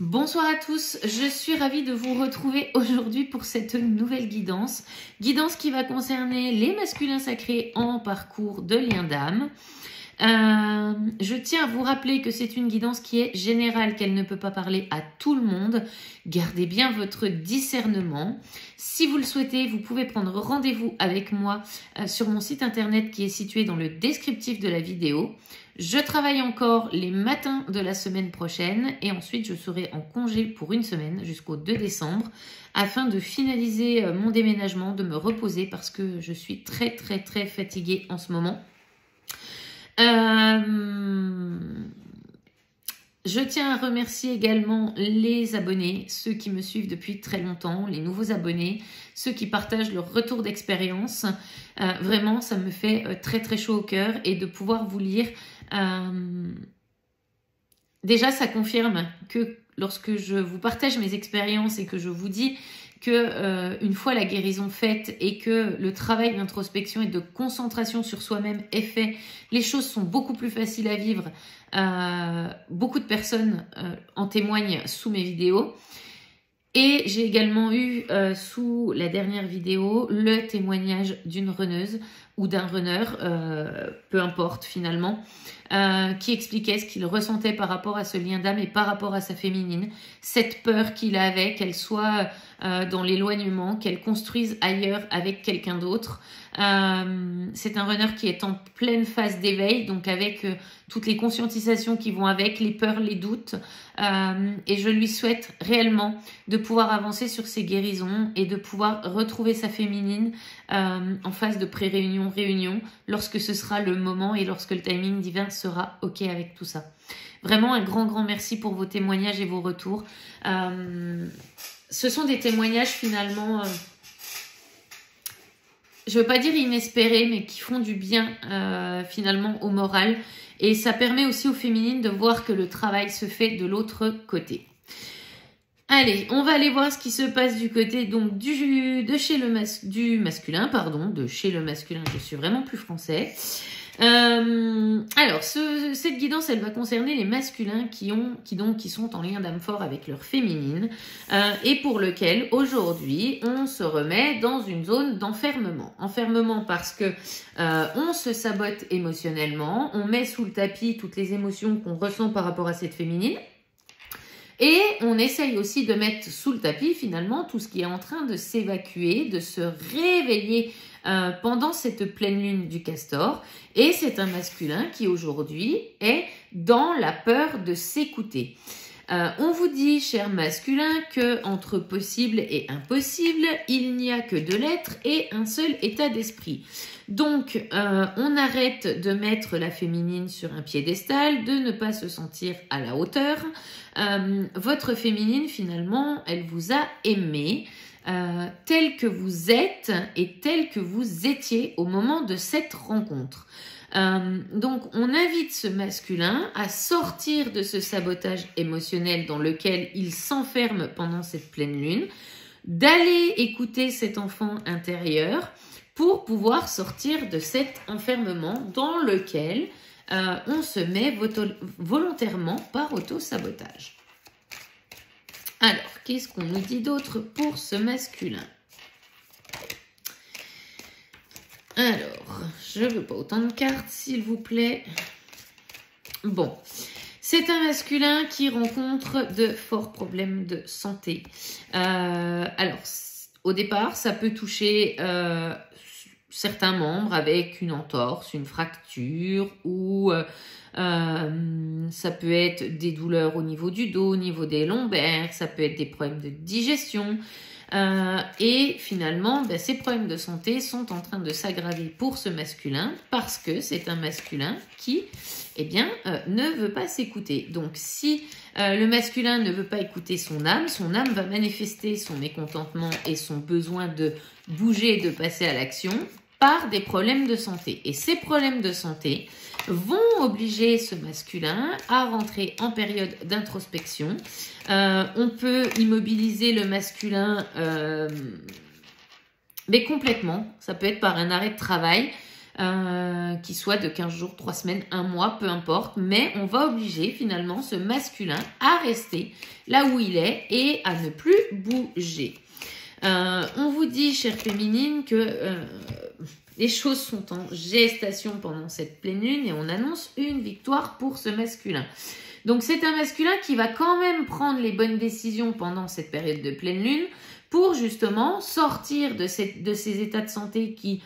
Bonsoir à tous, je suis ravie de vous retrouver aujourd'hui pour cette nouvelle guidance. Guidance qui va concerner les masculins sacrés en parcours de lien d'âme. Je tiens à vous rappeler que c'est une guidance qui est générale, qu'elle ne peut pas parler à tout le monde. Gardez bien votre discernement. Si vous le souhaitez, vous pouvez prendre rendez-vous avec moi sur mon site internet qui est situé dans le descriptif de la vidéo. Je travaille encore les matins de la semaine prochaine et ensuite je serai en congé pour une semaine jusqu'au 2 décembre afin de finaliser mon déménagement, de me reposer parce que je suis très fatiguée en ce moment. Je tiens à remercier également les abonnés, ceux qui me suivent depuis très longtemps, les nouveaux abonnés, ceux qui partagent leur retour d'expérience. Vraiment, ça me fait très chaud au cœur et de pouvoir vous lire. Déjà, ça confirme que lorsque je vous partage mes expériences et que je vous dis que une fois la guérison faite et que le travail d'introspection et de concentration sur soi-même est fait, les choses sont beaucoup plus faciles à vivre. Beaucoup de personnes en témoignent sous mes vidéos. Et j'ai également eu sous la dernière vidéo le témoignage d'une runneuse ou d'un runner, peu importe finalement, qui expliquait ce qu'il ressentait par rapport à ce lien d'âme et par rapport à sa féminine, cette peur qu'il avait, qu'elle soit dans l'éloignement, qu'elle construise ailleurs avec quelqu'un d'autre. C'est un runner qui est en pleine phase d'éveil, donc avec toutes les conscientisations qui vont avec, les peurs, les doutes, et je lui souhaite réellement de pouvoir avancer sur ses guérisons et de pouvoir retrouver sa féminine en phase de pré-réunion, réunion, lorsque ce sera le moment et lorsque le timing divin sera OK avec tout ça. Vraiment un grand merci pour vos témoignages et vos retours. Ce sont des témoignages finalement, je ne veux pas dire inespérés, mais qui font du bien finalement au moral. Et ça permet aussi aux féminines de voir que le travail se fait de l'autre côté. Allez, on va aller voir ce qui se passe du côté donc de chez le masculin, je suis vraiment plus français. Alors, cette guidance, elle va concerner les masculins qui sont en lien d'âme fort avec leur féminine et pour lequel aujourd'hui on se remet dans une zone d'enfermement. Enfermement parce que on se sabote émotionnellement, on met sous le tapis toutes les émotions qu'on ressent par rapport à cette féminine. Et on essaye aussi de mettre sous le tapis finalement tout ce qui est en train de s'évacuer, de se réveiller pendant cette pleine lune du castor. Et c'est un masculin qui aujourd'hui est dans la peur de s'écouter. On vous dit, chers masculins, que entre possible et impossible, il n'y a que deux lettres et un seul état d'esprit. Donc, on arrête de mettre la féminine sur un piédestal, de ne pas se sentir à la hauteur. Votre féminine, finalement, elle vous a aimé tel que vous êtes et tel que vous étiez au moment de cette rencontre. Donc, on invite ce masculin à sortir de ce sabotage émotionnel dans lequel il s'enferme pendant cette pleine lune, d'aller écouter cet enfant intérieur pour pouvoir sortir de cet enfermement dans lequel on se met volontairement par auto-sabotage. Alors, qu'est-ce qu'on nous dit d'autre pour ce masculin ? Alors, je veux pas autant de cartes, s'il vous plaît. Bon, c'est un masculin qui rencontre de forts problèmes de santé. Alors, au départ, ça peut toucher certains membres avec une entorse, une fracture ou ça peut être des douleurs au niveau du dos, au niveau des lombaires, ça peut être des problèmes de digestion. Et finalement, ces problèmes de santé sont en train de s'aggraver pour ce masculin parce que c'est un masculin qui ne veut pas s'écouter. Donc si le masculin ne veut pas écouter son âme va manifester son mécontentement et son besoin de bouger et de passer à l'action par des problèmes de santé. Et ces problèmes de santé vont obliger ce masculin à rentrer en période d'introspection. On peut immobiliser le masculin mais complètement. Ça peut être par un arrêt de travail. qui soit de 15 jours, 3 semaines, 1 mois, peu importe. Mais on va obliger finalement ce masculin à rester là où il est et à ne plus bouger. On vous dit, chère féminine, que les choses sont en gestation pendant cette pleine lune et on annonce une victoire pour ce masculin. Donc c'est un masculin qui va quand même prendre les bonnes décisions pendant cette période de pleine lune pour justement sortir de ces états de santé qui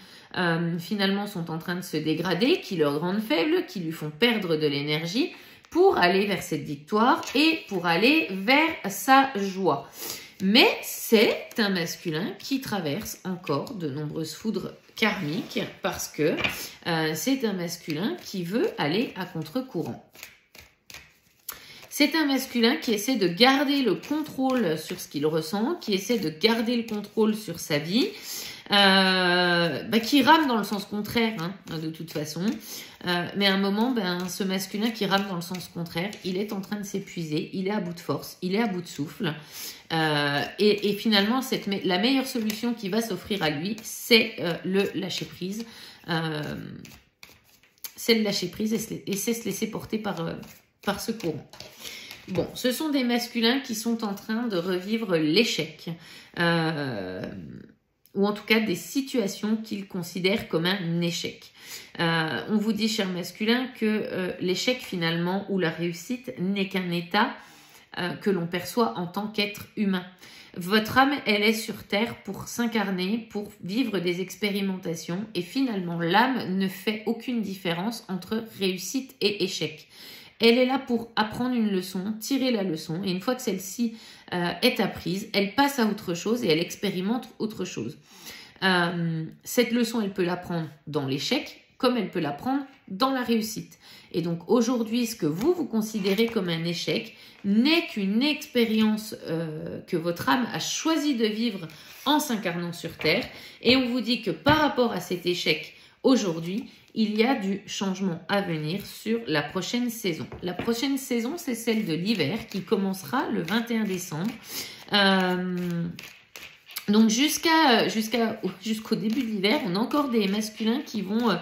finalement sont en train de se dégrader, qui leur rendent faible, qui lui font perdre de l'énergie pour aller vers cette victoire et pour aller vers sa joie. Mais c'est un masculin qui traverse encore de nombreuses foudres karmiques parce que c'est un masculin qui veut aller à contre-courant. C'est un masculin qui essaie de garder le contrôle sur ce qu'il ressent, qui essaie de garder le contrôle sur sa vie, qui rame dans le sens contraire, hein, de toute façon. Mais à un moment, ce masculin qui rame dans le sens contraire, il est en train de s'épuiser, il est à bout de force, il est à bout de souffle. Et finalement, la meilleure solution qui va s'offrir à lui, c'est le lâcher-prise. C'est le lâcher-prise et c'est se laisser porter par ce courant. Bon, ce sont des masculins qui sont en train de revivre l'échec. Ou en tout cas des situations qu'ils considèrent comme un échec. On vous dit, cher masculin, que l'échec finalement ou la réussite n'est qu'un état que l'on perçoit en tant qu'être humain. Votre âme, elle est sur Terre pour s'incarner, pour vivre des expérimentations et finalement l'âme ne fait aucune différence entre réussite et échec. Elle est là pour apprendre une leçon, tirer la leçon et une fois que celle-ci est apprise, elle passe à autre chose et elle expérimente autre chose. Cette leçon, elle peut l'apprendre dans l'échec comme elle peut l'apprendre dans la réussite. Et donc aujourd'hui, ce que vous considérez comme un échec n'est qu'une expérience que votre âme a choisi de vivre en s'incarnant sur Terre. Et on vous dit que par rapport à cet échec aujourd'hui, il y a du changement à venir sur la prochaine saison. La prochaine saison, c'est celle de l'hiver qui commencera le 21 décembre. Donc jusqu'au début de l'hiver, on a encore des masculins qui vont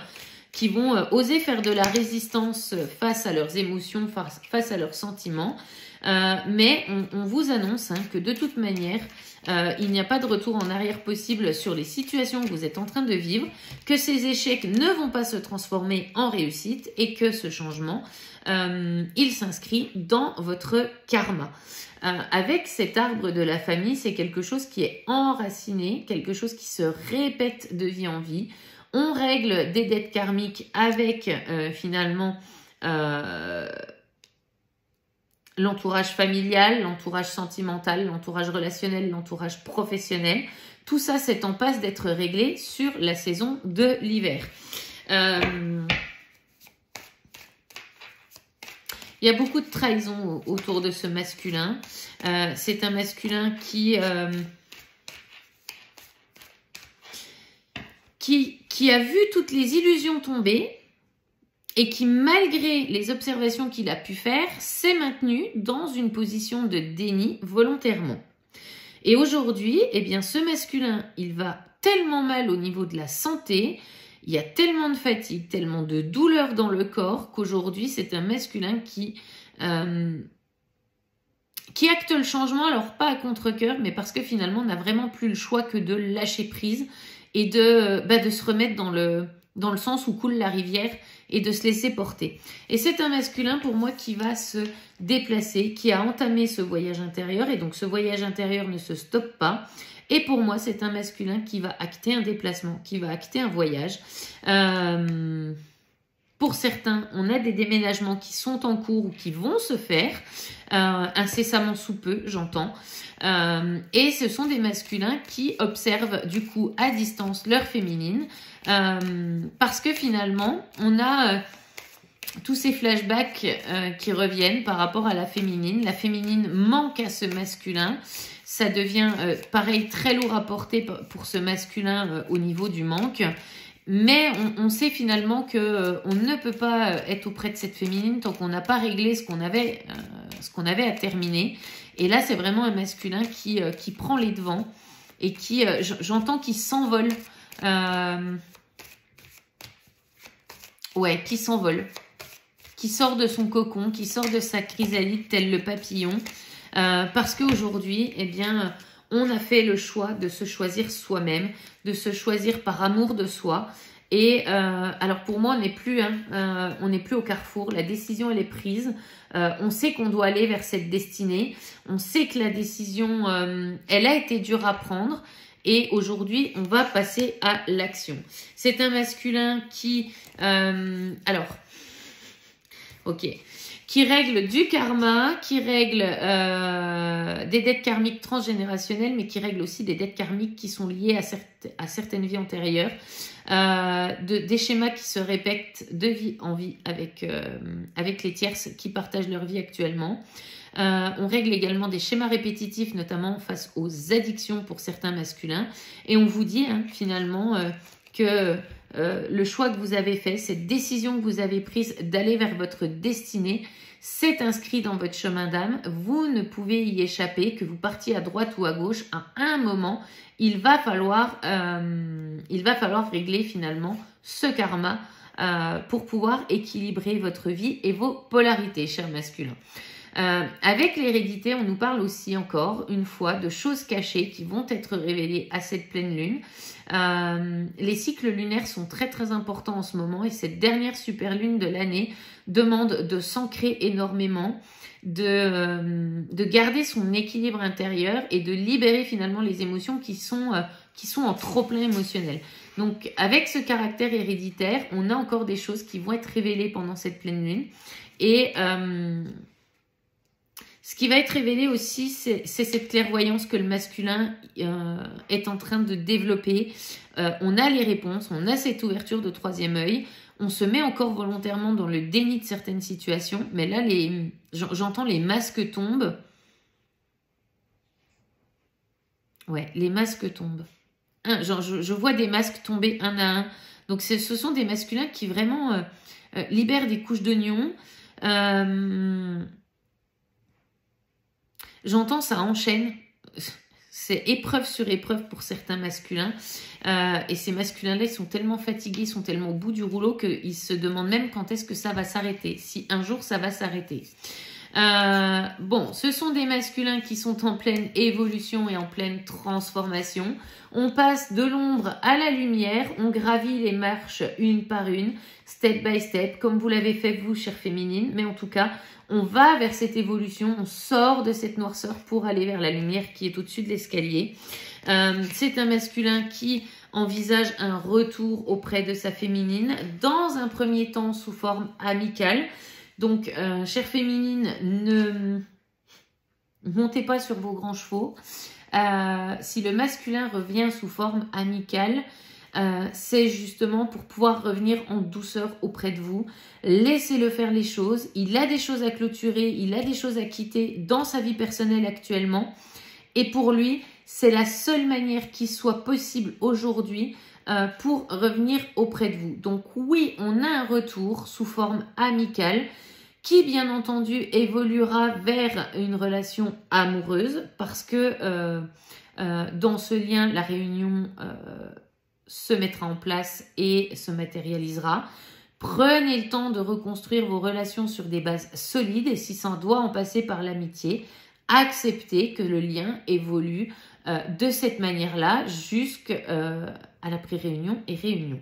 oser faire de la résistance face à leurs émotions, face à leurs sentiments. Mais on vous annonce que de toute manière, il n'y a pas de retour en arrière possible sur les situations que vous êtes en train de vivre, que ces échecs ne vont pas se transformer en réussite et que ce changement, il s'inscrit dans votre karma. Avec cet arbre de la famille, c'est quelque chose qui est enraciné, quelque chose qui se répète de vie en vie. On règle des dettes karmiques avec finalement l'entourage familial, l'entourage sentimental, l'entourage relationnel, l'entourage professionnel. Tout ça, c'est en passe d'être réglé sur la saison de l'hiver. Il y a beaucoup de trahison autour de ce masculin. C'est un masculin qui a vu toutes les illusions tomber et qui, malgré les observations qu'il a pu faire, s'est maintenu dans une position de déni volontairement. Et aujourd'hui, eh bien, ce masculin, il va tellement mal au niveau de la santé, il y a tellement de fatigue, tellement de douleur dans le corps qu'aujourd'hui, c'est un masculin qui acte le changement, alors pas à contre-cœur, mais parce que finalement, on n'a vraiment plus le choix que de lâcher prise et de se remettre dans le sens où coule la rivière et de se laisser porter. Et c'est un masculin pour moi qui va se déplacer, qui a entamé ce voyage intérieur et donc ce voyage intérieur ne se stoppe pas. Et pour moi, c'est un masculin qui va acter un déplacement, qui va acter un voyage. Pour certains, on a des déménagements qui sont en cours ou qui vont se faire, incessamment sous peu, j'entends. Et ce sont des masculins qui observent du coup à distance leur féminine, parce que finalement, on a tous ces flashbacks qui reviennent par rapport à la féminine. La féminine manque à ce masculin. Ça devient pareil très lourd à porter pour ce masculin au niveau du manque. Mais on sait finalement que on ne peut pas être auprès de cette féminine tant qu'on n'a pas réglé ce qu'on avait à terminer. Et là, c'est vraiment un masculin qui prend les devants et qui, j'entends qu'il s'envole. Ouais, qui s'envole, qui sort de son cocon, qui sort de sa chrysalide tel le papillon. Parce qu'aujourd'hui, eh bien, on a fait le choix de se choisir soi-même, de se choisir par amour de soi. Et alors pour moi, on n'est plus au carrefour. La décision, elle est prise. On sait qu'on doit aller vers cette destinée. On sait que la décision, elle a été dure à prendre. Et aujourd'hui, on va passer à l'action. C'est un masculin qui... qui règle du karma, qui règle des dettes karmiques transgénérationnelles, mais qui règle aussi des dettes karmiques qui sont liées à certaines vies antérieures, des schémas qui se répètent de vie en vie avec les tierces qui partagent leur vie actuellement. On règle également des schémas répétitifs, notamment face aux addictions pour certains masculins. Et on vous dit finalement que le choix que vous avez fait, cette décision que vous avez prise d'aller vers votre destinée, c'est inscrit dans votre chemin d'âme. Vous ne pouvez y échapper, que vous partiez à droite ou à gauche. À un moment, il va falloir régler finalement ce karma pour pouvoir équilibrer votre vie et vos polarités, chers masculins. Avec l'hérédité, on nous parle aussi encore une fois de choses cachées qui vont être révélées à cette pleine lune. Les cycles lunaires sont très très importants en ce moment et cette dernière super lune de l'année demande de s'ancrer énormément, de garder son équilibre intérieur et de libérer finalement les émotions qui sont en trop-plein émotionnel. Donc avec ce caractère héréditaire, on a encore des choses qui vont être révélées pendant cette pleine lune et ce qui va être révélé aussi, c'est cette clairvoyance que le masculin est en train de développer. On a les réponses, on a cette ouverture de troisième œil. On se met encore volontairement dans le déni de certaines situations. Mais là, j'entends les masques tombent. Ouais, les masques tombent. Je vois des masques tomber un à un. Donc, ce sont des masculins qui vraiment libèrent des couches d'oignons. J'entends, ça enchaîne. C'est épreuve sur épreuve pour certains masculins. Et ces masculins-là, ils sont tellement fatigués, ils sont tellement au bout du rouleau qu'ils se demandent même quand est-ce que ça va s'arrêter. Si un jour, ça va s'arrêter. Bon, ce sont des masculins qui sont en pleine évolution et en pleine transformation. On passe de l'ombre à la lumière. On gravit les marches une par une, step by step, comme vous l'avez fait vous, chère féminine. Mais en tout cas, on va vers cette évolution, on sort de cette noirceur pour aller vers la lumière qui est au-dessus de l'escalier. C'est un masculin qui envisage un retour auprès de sa féminine, dans un premier temps sous forme amicale. Donc, chère féminine, ne montez pas sur vos grands chevaux. Si le masculin revient sous forme amicale, c'est justement pour pouvoir revenir en douceur auprès de vous. Laissez-le faire les choses. Il a des choses à clôturer, il a des choses à quitter dans sa vie personnelle actuellement. Et pour lui, c'est la seule manière qui soit possible aujourd'hui pour revenir auprès de vous. Donc oui, on a un retour sous forme amicale qui, bien entendu, évoluera vers une relation amoureuse parce que dans ce lien, la réunion se mettra en place et se matérialisera. Prenez le temps de reconstruire vos relations sur des bases solides et si ça doit en passer par l'amitié, acceptez que le lien évolue de cette manière-là jusqu'à la pré-réunion et réunion.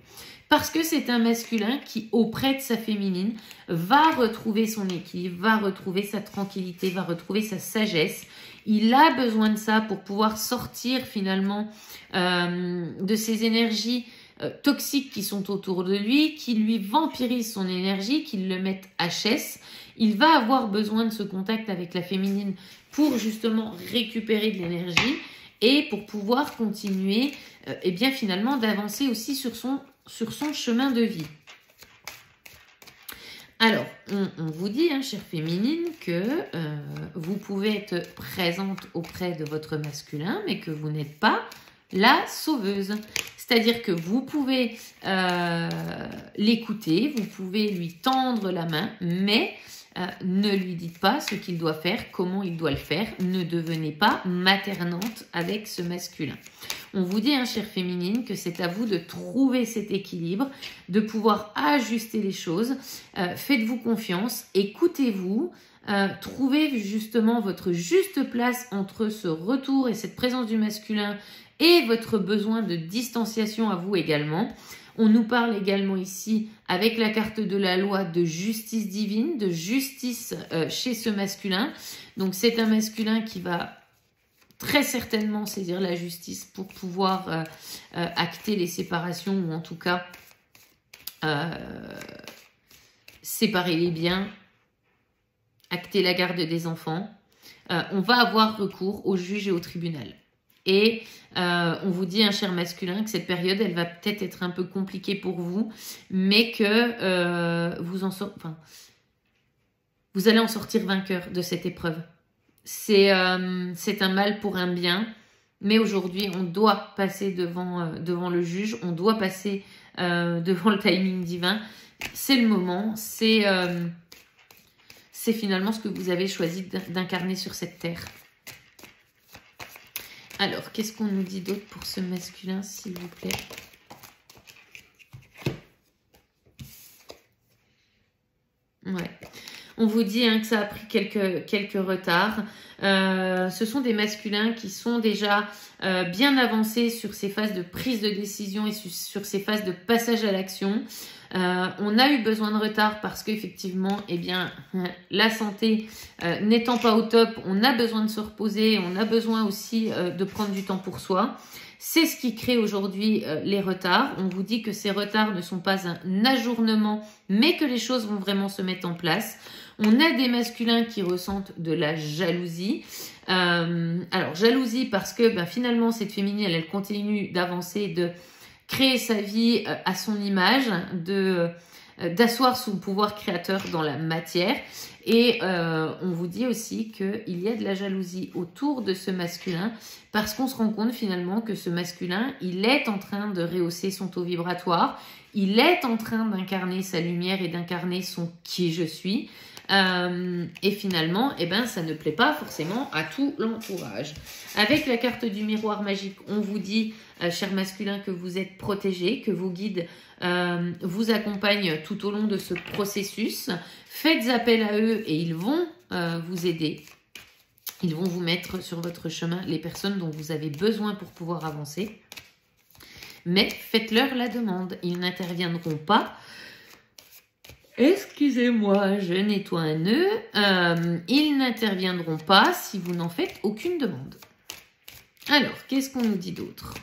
Parce que c'est un masculin qui, auprès de sa féminine, va retrouver son équilibre, va retrouver sa tranquillité, va retrouver sa sagesse. Il a besoin de ça pour pouvoir sortir finalement de ces énergies toxiques qui sont autour de lui, qui lui vampirisent son énergie, qui le mettent HS. Il va avoir besoin de ce contact avec la féminine pour justement récupérer de l'énergie et pour pouvoir continuer et bien finalement d'avancer aussi sur son chemin de vie. Alors, on vous dit, chère féminine, que vous pouvez être présente auprès de votre masculin, mais que vous n'êtes pas la sauveuse. C'est-à-dire que vous pouvez l'écouter, vous pouvez lui tendre la main, mais Ne lui dites pas ce qu'il doit faire, comment il doit le faire. Ne devenez pas maternante avec ce masculin. On vous dit, hein, chère féminine, que c'est à vous de trouver cet équilibre, de pouvoir ajuster les choses. Faites-vous confiance, écoutez-vous, trouvez justement votre juste place entre ce retour et cette présence du masculin et votre besoin de distanciation à vous également. On nous parle également ici, avec la carte de la loi, de justice divine, de justice chez ce masculin. Donc c'est un masculin qui va très certainement saisir la justice pour pouvoir acter les séparations ou en tout cas séparer les biens, acter la garde des enfants. On va avoir recours au juge et au tribunal. Et on vous dit, un cher masculin, que cette période, elle va peut-être être un peu compliquée pour vous, mais que vous allez en sortir vainqueur de cette épreuve. C'est un mal pour un bien, mais aujourd'hui, on doit passer devant le juge, on doit passer devant le timing divin. C'est le moment, c'est finalement ce que vous avez choisi d'incarner sur cette terre. Alors, qu'est-ce qu'on nous dit d'autre pour ce masculin, s'il vous plaît? Ouais. On vous dit hein, que ça a pris quelques retards. Ce sont des masculins qui sont déjà bien avancés sur ces phases de prise de décision et sur ces phases de passage à l'action. On a eu besoin de retard parce qu'effectivement, eh bien, la santé n'étant pas au top, on a besoin de se reposer, on a besoin aussi de prendre du temps pour soi. C'est ce qui crée aujourd'hui les retards. On vous dit que ces retards ne sont pas un ajournement, mais que les choses vont vraiment se mettre en place. On a des masculins qui ressentent de la jalousie. Alors, jalousie parce que finalement, cette féminine, elle continue d'avancer, de créer sa vie à son image, d'asseoir son pouvoir créateur dans la matière. Et on vous dit aussi qu'il y a de la jalousie autour de ce masculin parce qu'on se rend compte finalement que ce masculin, il est en train de rehausser son taux vibratoire, il est en train d'incarner sa lumière et d'incarner son qui je suis. Et finalement, eh ben, ça ne plaît pas forcément à tout l'entourage. Avec la carte du miroir magique, on vous dit, cher masculin, que vous êtes protégé, que vos guides vous accompagnent tout au long de ce processus. Faites appel à eux et ils vont vous aider. Ils vont vous mettre sur votre chemin les personnes dont vous avez besoin pour pouvoir avancer. Mais faites-leur la demande. Ils n'interviendront pas. Excusez-moi, je nettoie un nœud. Ils n'interviendront pas si vous n'en faites aucune demande. Alors, qu'est-ce qu'on nous dit d'autre?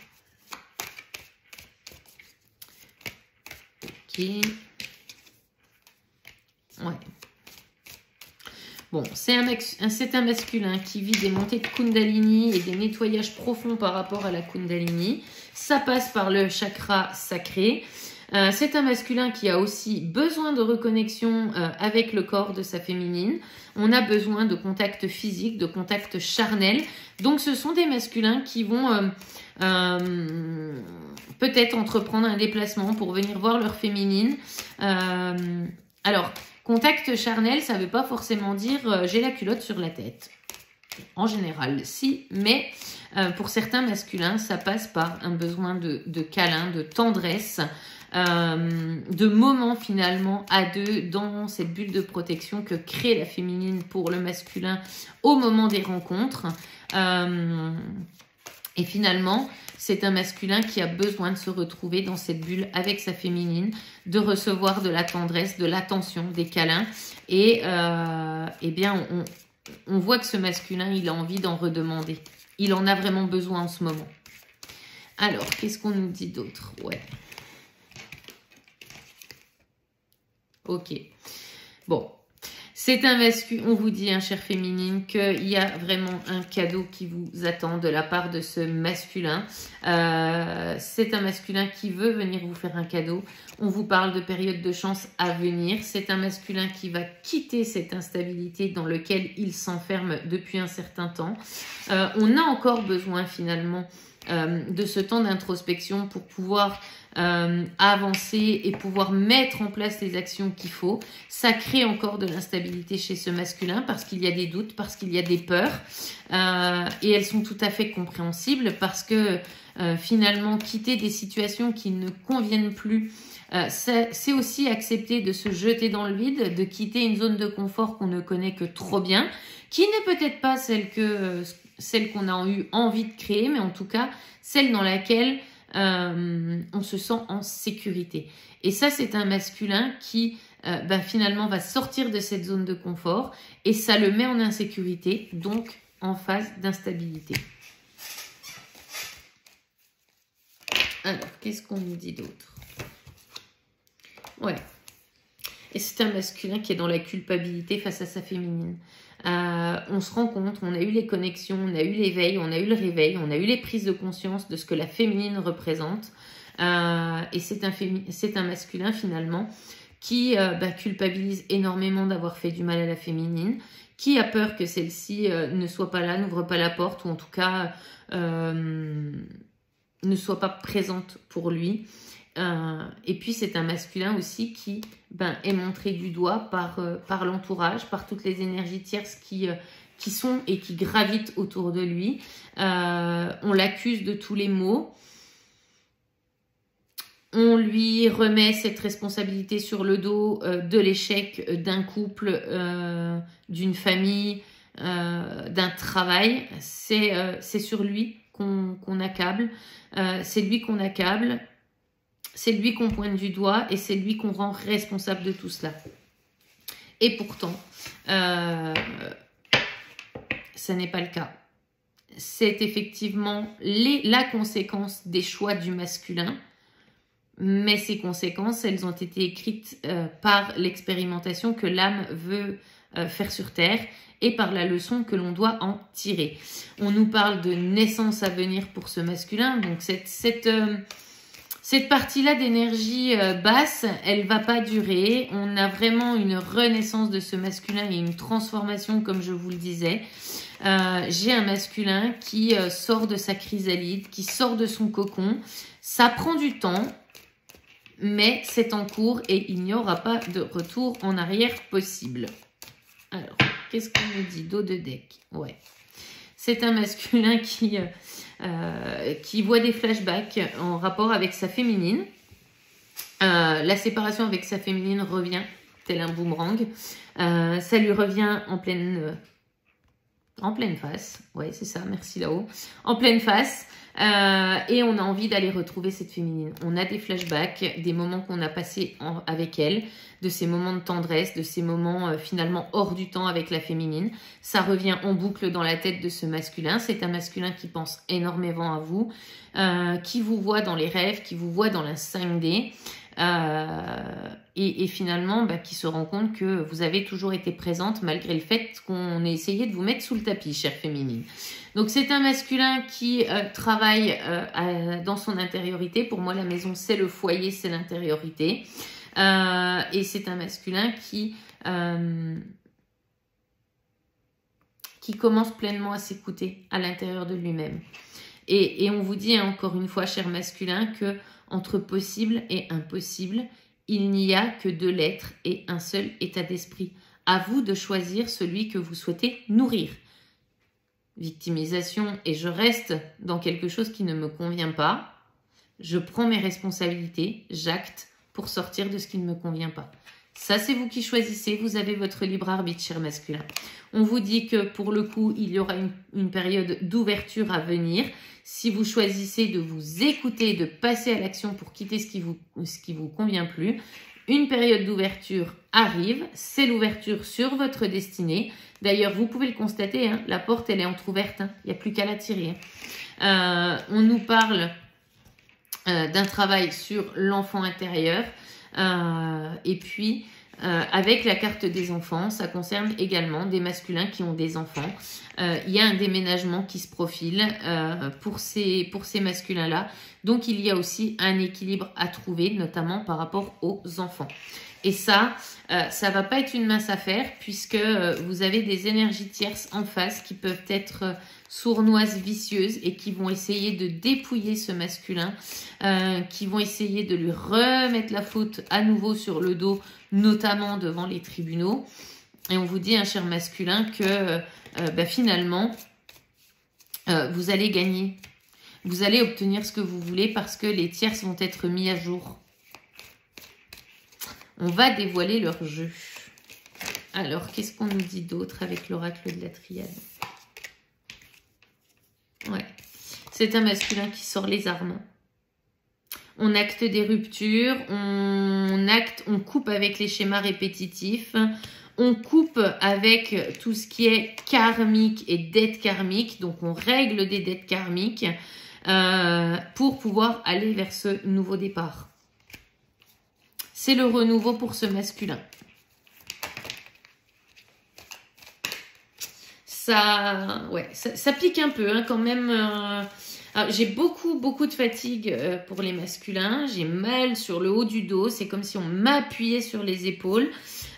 Ok. Ouais. Bon, c'est un masculin qui vit des montées de Kundalini et des nettoyages profonds par rapport à la Kundalini. Ça passe par le chakra sacré. C'est un masculin qui a aussi besoin de reconnexion avec le corps de sa féminine. On a besoin de contact physique, de contact charnel. Donc, ce sont des masculins qui vont peut-être entreprendre un déplacement pour venir voir leur féminine. Alors, contact charnel, ça ne veut pas forcément dire j'ai la culotte sur la tête. En général, si, mais pour certains masculins, ça passe par un besoin de câlin, de tendresse, de moments finalement à deux dans cette bulle de protection que crée la féminine pour le masculin au moment des rencontres. Et finalement, c'est un masculin qui a besoin de se retrouver dans cette bulle avec sa féminine, de recevoir de la tendresse, de l'attention, des câlins. Et eh bien, on voit que ce masculin, il a envie d'en redemander. Il en a vraiment besoin en ce moment. Alors, qu'est-ce qu'on nous dit d'autre? Ouais. Ok. Bon. C'est un masculin, on vous dit, chère féminine, qu'il y a vraiment un cadeau qui vous attend de la part de ce masculin. C'est un masculin qui veut venir vous faire un cadeau. On vous parle de période de chance à venir. C'est un masculin qui va quitter cette instabilité dans laquelle il s'enferme depuis un certain temps. On a encore besoin finalement de ce temps d'introspection pour pouvoir avancer et pouvoir mettre en place les actions qu'il faut. Ça crée encore de l'instabilité chez ce masculin parce qu'il y a des doutes, parce qu'il y a des peurs et elles sont tout à fait compréhensibles parce que finalement quitter des situations qui ne conviennent plus, c'est aussi accepter de se jeter dans le vide, de quitter une zone de confort qu'on ne connaît que trop bien, qui n'est peut-être pas celle qu'on a eu envie de créer, mais en tout cas celle dans laquelle on se sent en sécurité. Et ça, c'est un masculin qui finalement va sortir de cette zone de confort et ça le met en insécurité, donc en phase d'instabilité. Alors, qu'est-ce qu'on nous dit d'autre? Ouais. Et c'est un masculin qui est dans la culpabilité face à sa féminine. On se rend compte, on a eu les connexions, on a eu l'éveil, on a eu le réveil, on a eu les prises de conscience de ce que la féminine représente. Et c'est un masculin finalement qui culpabilise énormément d'avoir fait du mal à la féminine, qui a peur que celle-ci ne soit pas là, n'ouvre pas la porte ou en tout cas ne soit pas présente pour lui. Et puis c'est un masculin aussi qui est montré du doigt par l'entourage, par toutes les énergies tierces qui sont et qui gravitent autour de lui. On l'accuse de tous les maux. On lui remet cette responsabilité sur le dos de l'échec d'un couple, d'une famille, d'un travail. C'est sur lui qu'on accable. C'est lui qu'on accable. C'est lui qu'on pointe du doigt et c'est lui qu'on rend responsable de tout cela. Et pourtant, ça n'est pas le cas. C'est effectivement la conséquence des choix du masculin, mais ces conséquences, elles ont été écrites par l'expérimentation que l'âme veut faire sur Terre et par la leçon que l'on doit en tirer. On nous parle de naissance à venir pour ce masculin, donc cette partie-là d'énergie basse, elle va pas durer. On a vraiment une renaissance de ce masculin et une transformation, comme je vous le disais. J'ai un masculin qui sort de sa chrysalide, qui sort de son cocon. Ça prend du temps, mais c'est en cours et il n'y aura pas de retour en arrière possible. Alors, qu'est-ce qu'on nous dit? Dos de deck. Ouais. C'est un masculin qui voit des flashbacks en rapport avec sa féminine. La séparation avec sa féminine revient tel un boomerang. Ça lui revient en pleine face. Ouais, c'est ça, merci là-haut. En pleine face. Et on a envie d'aller retrouver cette féminine. On a des flashbacks, des moments qu'on a passés avec elle, de ces moments de tendresse, de ces moments finalement hors du temps avec la féminine. Ça revient en boucle dans la tête de ce masculin. C'est un masculin qui pense énormément à vous, qui vous voit dans les rêves, qui vous voit dans la 5D. Et finalement qui se rend compte que vous avez toujours été présente malgré le fait qu'on ait essayé de vous mettre sous le tapis, chère féminine. Donc c'est un masculin qui travaille dans son intériorité. Pour moi, la maison, c'est le foyer, c'est l'intériorité. Et c'est un masculin qui commence pleinement à s'écouter à l'intérieur de lui-même. Et on vous dit encore une fois, cher masculin, que entre possible et impossible, il n'y a que deux lettres et un seul état d'esprit. À vous de choisir celui que vous souhaitez nourrir. Victimisation et je reste dans quelque chose qui ne me convient pas. Je prends mes responsabilités, j'acte pour sortir de ce qui ne me convient pas. Ça, c'est vous qui choisissez. Vous avez votre libre arbitre, cher masculin. On vous dit que pour le coup, il y aura une période d'ouverture à venir. Si vous choisissez de vous écouter, de passer à l'action pour quitter ce qui vous convient plus, une période d'ouverture arrive. C'est l'ouverture sur votre destinée. D'ailleurs, vous pouvez le constater, hein, la porte, elle est entrouverte. Hein, il n'y a plus qu'à la tirer. On nous parle d'un travail sur l'enfant intérieur. Et puis, avec la carte des enfants, ça concerne également des masculins qui ont des enfants. Il y a un déménagement qui se profile pour ces masculins-là. Donc, il y a aussi un équilibre à trouver, notamment par rapport aux enfants. Et ça va pas être une mince affaire puisque vous avez des énergies tierces en face qui peuvent être sournoises, vicieuses et qui vont essayer de dépouiller ce masculin, qui vont essayer de lui remettre la faute à nouveau sur le dos, notamment devant les tribunaux. Et on vous dit, cher masculin, que finalement, vous allez gagner. Vous allez obtenir ce que vous voulez parce que les tierces vont être mis à jour. On va dévoiler leur jeu. Alors, qu'est-ce qu'on nous dit d'autre avec l'oracle de la triade? Ouais. C'est un masculin qui sort les armes. On acte des ruptures, on coupe avec les schémas répétitifs, on coupe avec tout ce qui est karmique et dette karmique. Donc, on règle des dettes karmiques pour pouvoir aller vers ce nouveau départ. C'est le renouveau pour ce masculin. Ça pique un peu quand même. J'ai beaucoup de fatigue pour les masculins. J'ai mal sur le haut du dos. C'est comme si on m'appuyait sur les épaules.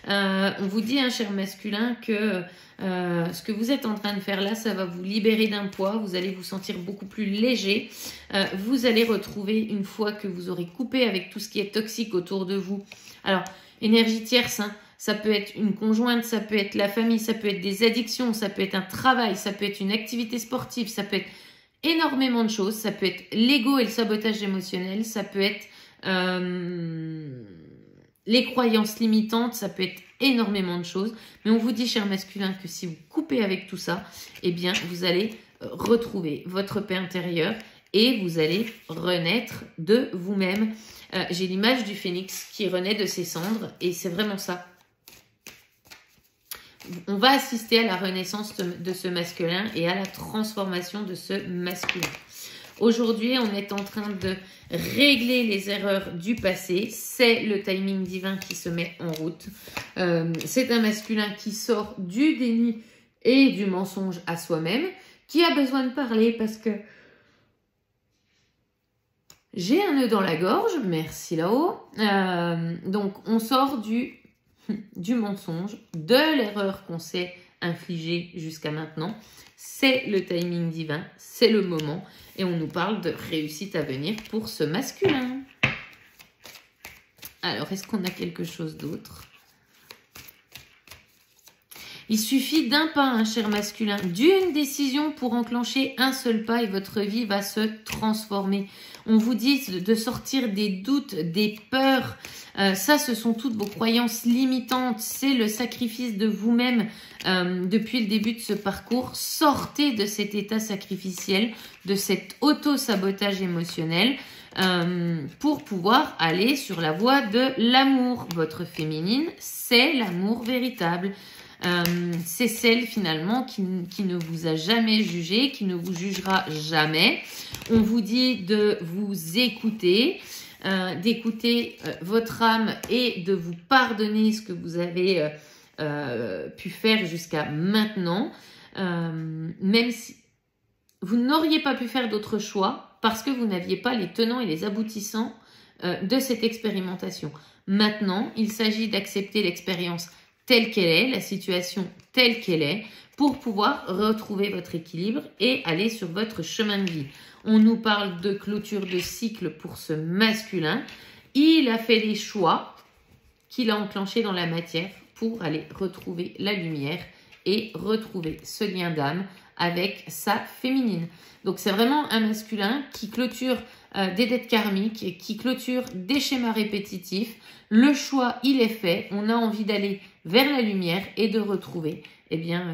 On vous dit, cher masculin, que ce que vous êtes en train de faire là, ça va vous libérer d'un poids. Vous allez vous sentir beaucoup plus léger. Vous allez retrouver, une fois que vous aurez coupé avec tout ce qui est toxique autour de vous. Alors, énergie tierce, ça peut être une conjointe, ça peut être la famille, ça peut être des addictions, ça peut être un travail, ça peut être une activité sportive, ça peut être énormément de choses. Ça peut être l'ego et le sabotage émotionnel, ça peut être les croyances limitantes, ça peut être énormément de choses. Mais on vous dit, cher masculin, que si vous coupez avec tout ça, eh bien, vous allez retrouver votre paix intérieure et vous allez renaître de vous-même. J'ai l'image du phénix qui renaît de ses cendres et c'est vraiment ça. On va assister à la renaissance de ce masculin et à la transformation de ce masculin. Aujourd'hui, on est en train de régler les erreurs du passé. C'est le timing divin qui se met en route. C'est un masculin qui sort du déni et du mensonge à soi-même, qui a besoin de parler parce que j'ai un nœud dans la gorge. Merci là-haut. Donc, on sort du mensonge, de l'erreur qu'on s'est infligée jusqu'à maintenant. C'est le timing divin, c'est le moment. Et on nous parle de réussite à venir pour ce masculin. Alors, est-ce qu'on a quelque chose d'autre? Il suffit d'un pas, cher masculin, d'une décision pour enclencher un seul pas et votre vie va se transformer. On vous dit de sortir des doutes, des peurs. Ça, ce sont toutes vos croyances limitantes. C'est le sacrifice de vous-même depuis le début de ce parcours. Sortez de cet état sacrificiel, de cet auto-sabotage émotionnel pour pouvoir aller sur la voie de l'amour. Votre féminine, c'est l'amour véritable. C'est celle finalement qui ne vous a jamais jugé, qui ne vous jugera jamais. On vous dit de vous écouter, d'écouter votre âme et de vous pardonner ce que vous avez pu faire jusqu'à maintenant, même si vous n'auriez pas pu faire d'autre choix parce que vous n'aviez pas les tenants et les aboutissants de cette expérimentation. Maintenant, il s'agit d'accepter l'expérience telle qu'elle est, la situation telle qu'elle est, pour pouvoir retrouver votre équilibre et aller sur votre chemin de vie. On nous parle de clôture de cycle pour ce masculin. Il a fait les choix qu'il a enclenchés dans la matière pour aller retrouver la lumière et retrouver ce lien d'âme avec sa féminine. Donc c'est vraiment un masculin qui clôture des dettes karmiques, qui clôture des schémas répétitifs. Le choix, il est fait. On a envie d'aller vers la lumière et de retrouver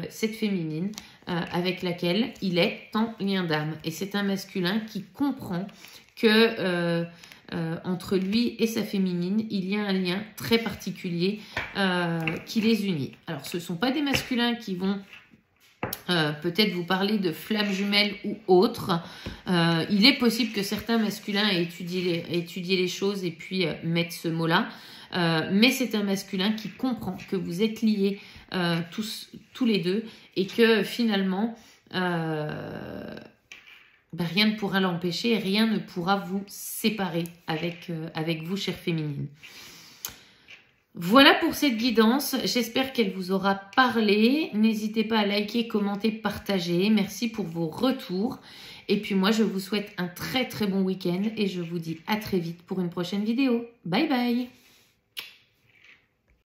cette féminine avec laquelle il est en lien d'âme. Et c'est un masculin qui comprend que entre lui et sa féminine, il y a un lien très particulier qui les unit. Alors, ce ne sont pas des masculins qui vont peut-être vous parler de flammes jumelles ou autres. Il est possible que certains masculins aient étudié les choses et puis mettent ce mot-là. Mais c'est un masculin qui comprend que vous êtes liés tous les deux et que finalement rien ne pourra l'empêcher et rien ne pourra vous séparer avec vous, chère féminine. Voilà pour cette guidance, j'espère qu'elle vous aura parlé. N'hésitez pas à liker, commenter, partager. Merci pour vos retours. Et puis moi, je vous souhaite un très très bon week-end et je vous dis à très vite pour une prochaine vidéo. Bye bye!